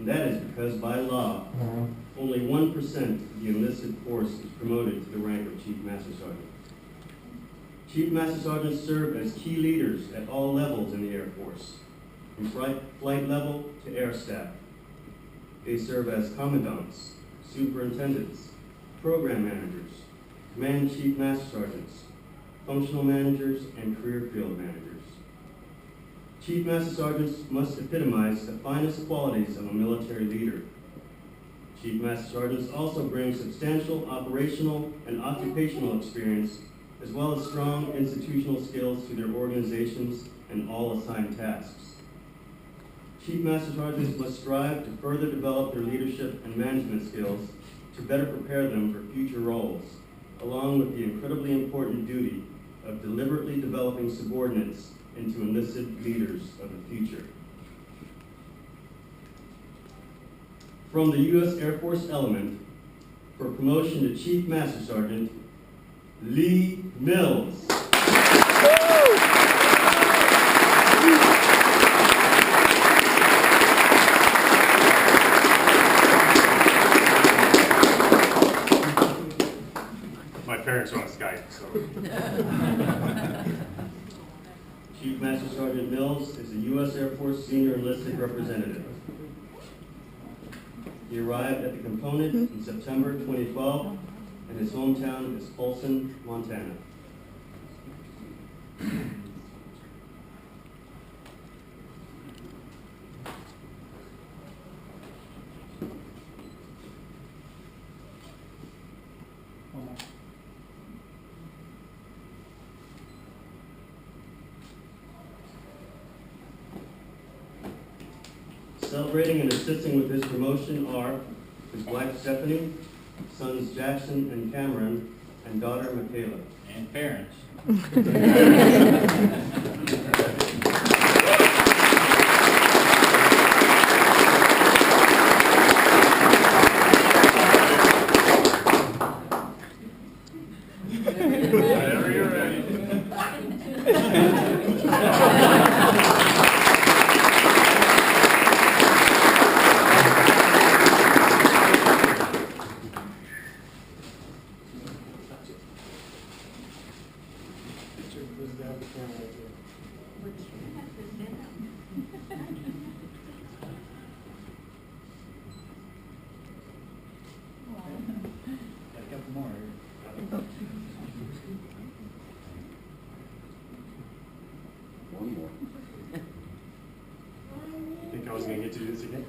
And that is because by law, only 1% of the enlisted force is promoted to the rank of Chief Master Sergeant. Chief Master Sergeants serve as key leaders at all levels in the Air Force, from flight level to air staff. They serve as commandants, superintendents, program managers, command chief master sergeants, functional managers, and career field managers. Chief Master Sergeants must epitomize the finest qualities of a military leader. Chief Master Sergeants also bring substantial operational and occupational experience, as well as strong institutional skills to their organizations and all assigned tasks. Chief Master Sergeants must strive to further develop their leadership and management skills to better prepare them for future roles, along with the incredibly important duty of deliberately developing subordinates into enlisted leaders of the future. From the U.S. Air Force element, for promotion to Chief Master Sergeant, Lee Mills. My parents are on Skype, so. Chief Master Sergeant Mills is a U.S. Air Force Senior Enlisted Representative. He arrived at the component in September 2012, and his hometown is Folsom, Montana. Celebrating and assisting with his promotion are his wife Stephanie, sons Jackson and Cameron, and daughter Michaela. And parents. Whenever you're ready. Got a couple more here. One more. Think I was going to get to do this again?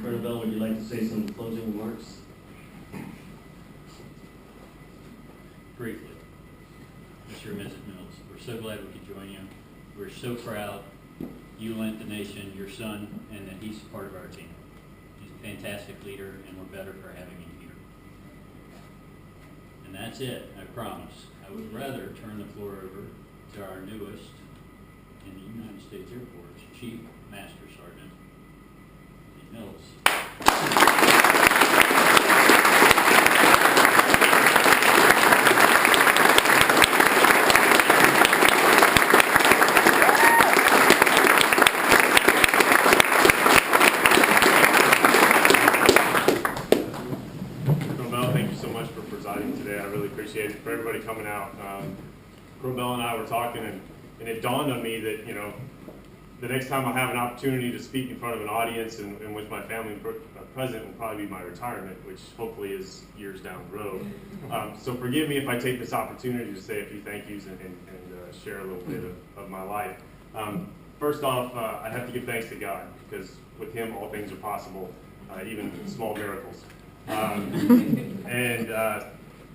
Colonel Bell, would you like to say some closing remarks? Briefly, Mr. and Mrs. Mills, we're so glad we could join you. We're so proud you lent the nation your son and that he's part of our team. He's a fantastic leader and we're better for having him here. And that's it, I promise. I would rather turn the floor over to our newest in the United States Air Force, Chief Master Sergeant Lee Mills. Colonel Bell, thank you so much for presiding today. I really appreciate it. For everybody coming out. Colonel Bell and I were talking, and it dawned on me that, you know, the next time I have an opportunity to speak in front of an audience and with my family present will probably be my retirement, which hopefully is years down the road. So forgive me if I take this opportunity to say a few thank yous and share a little bit of my life. First off, I have to give thanks to God, because with Him all things are possible, even small miracles.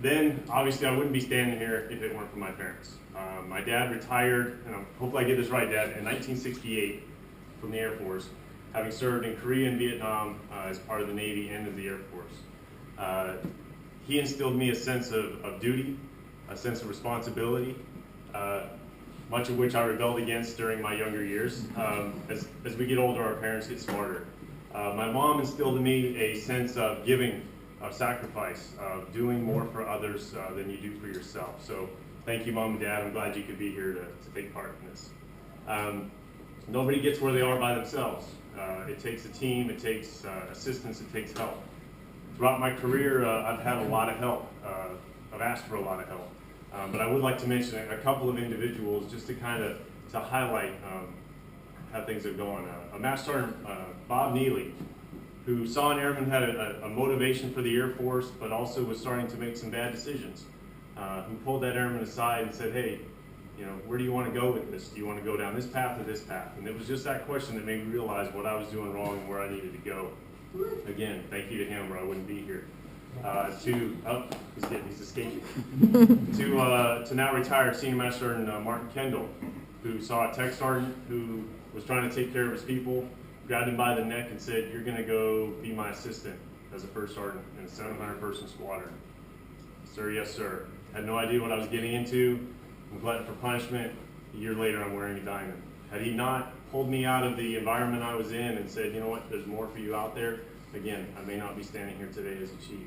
Then obviously I wouldn't be standing here if it weren't for my parents. My dad retired, and hopefully I get this right, Dad, in 1968 from the Air Force, having served in Korea and Vietnam as part of the Navy and of the Air Force. He instilled in me a sense of duty, a sense of responsibility, much of which I rebelled against during my younger years. As we get older, our parents get smarter. My mom instilled in me a sense of giving, of sacrifice, of doing more for others than you do for yourself. So thank you, Mom and Dad. I'm glad you could be here to take part in this. Nobody gets where they are by themselves. It takes a team, it takes assistance, it takes help. Throughout my career, I've had a lot of help. I've asked for a lot of help. But I would like to mention a couple of individuals just to kind of to highlight how things are going. A Master Sergeant, Bob Neely, who saw an airman had a motivation for the Air Force, but also was starting to make some bad decisions, who pulled that airman aside and said, hey, you know, where do you want to go with this? Do you want to go down this path or this path? And it was just that question that made me realize what I was doing wrong and where I needed to go. Again, thank you to him, or I wouldn't be here. He's escaping. to now retired Senior Master Sergeant Martin Kendall, who saw a tech sergeant who was trying to take care of his people, grabbed him by the neck and said, you're going to go be my assistant as a first sergeant in a 700-person squadron. Sir, yes, sir. Had no idea what I was getting into. I'm glutton for punishment. A year later, I'm wearing a diamond. Had he not pulled me out of the environment I was in and said, you know what, there's more for you out there, again, I may not be standing here today as a chief.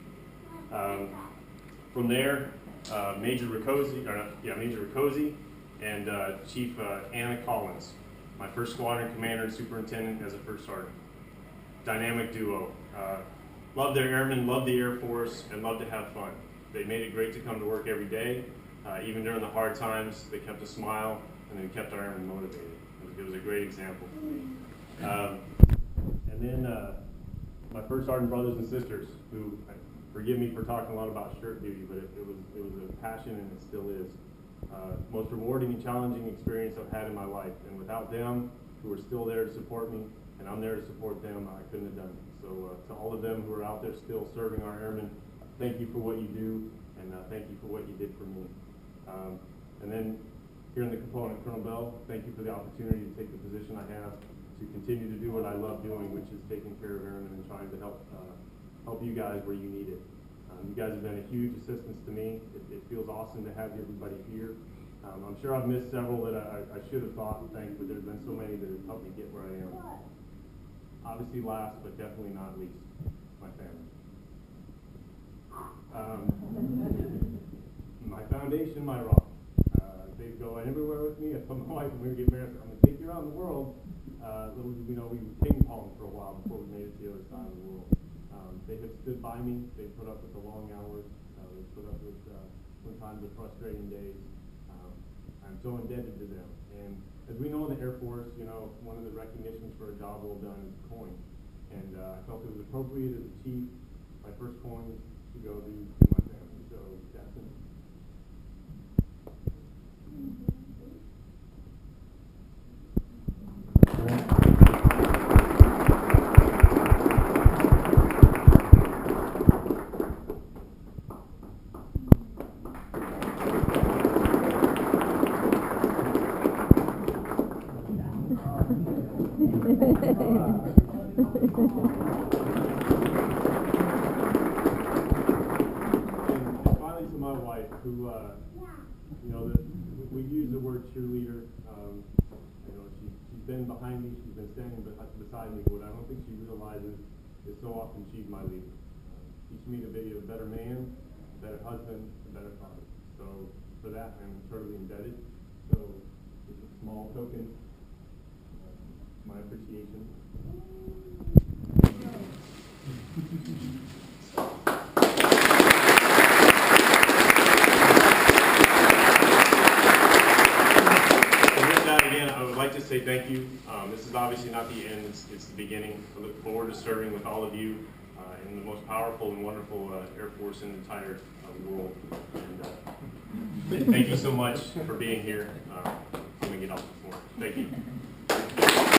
From there, Major Riccozzi and Chief Anna Collins, my first squadron commander and superintendent as a first sergeant. Dynamic duo. Loved their airmen, loved the Air Force, and loved to have fun. They made it great to come to work every day. Even during the hard times, they kept a smile and they kept our airmen motivated. It was a great example for me. And then my first sergeant brothers and sisters, who, forgive me for talking a lot about shirt duty, but it was a passion and it still is. Most rewarding and challenging experience I've had in my life. And without them, who are still there to support me, and I'm there to support them, I couldn't have done it. So to all of them who are out there still serving our airmen, thank you for what you do, and thank you for what you did for me. And then here in the component, Colonel Bell, thank you for the opportunity to take the position I have to continue to do what I love doing, which is taking care of airmen and trying to help you guys where you need it. You guys have been a huge assistance to me. It feels awesome to have everybody here. I'm sure I've missed several that I should have thought and thanked, but there's been so many that have helped me get where I am. Obviously last, but definitely not least, my family. My foundation, my rock. They go everywhere with me. I told my wife when we were getting married, I'm going to take you around the world. Little did we know we were ping-ponging for a while before we made it to the other side of the world. They have stood by me. They put up with the long hours. They put up with sometimes the frustrating days. I'm so indebted to them. And as we know in the Air Force, you know, one of the recognitions for a job well done is a coin. And I felt it was appropriate as a chief, my first coin to go to my family. So that's it. And finally to my wife, who, you know, we use the word cheerleader. You know, she's been behind me, she's been standing beside me, but what I don't think she realizes is so often she's my leader. Teaching me to be a better man, a better husband, a better father. So for that, I'm eternally indebted. So it's a small token, my appreciation. I would like to say thank you. This is obviously not the end, it's the beginning. I look forward to serving with all of you in the most powerful and wonderful Air Force in the entire world. And thank you so much for being here. Let me get off the floor. Thank you.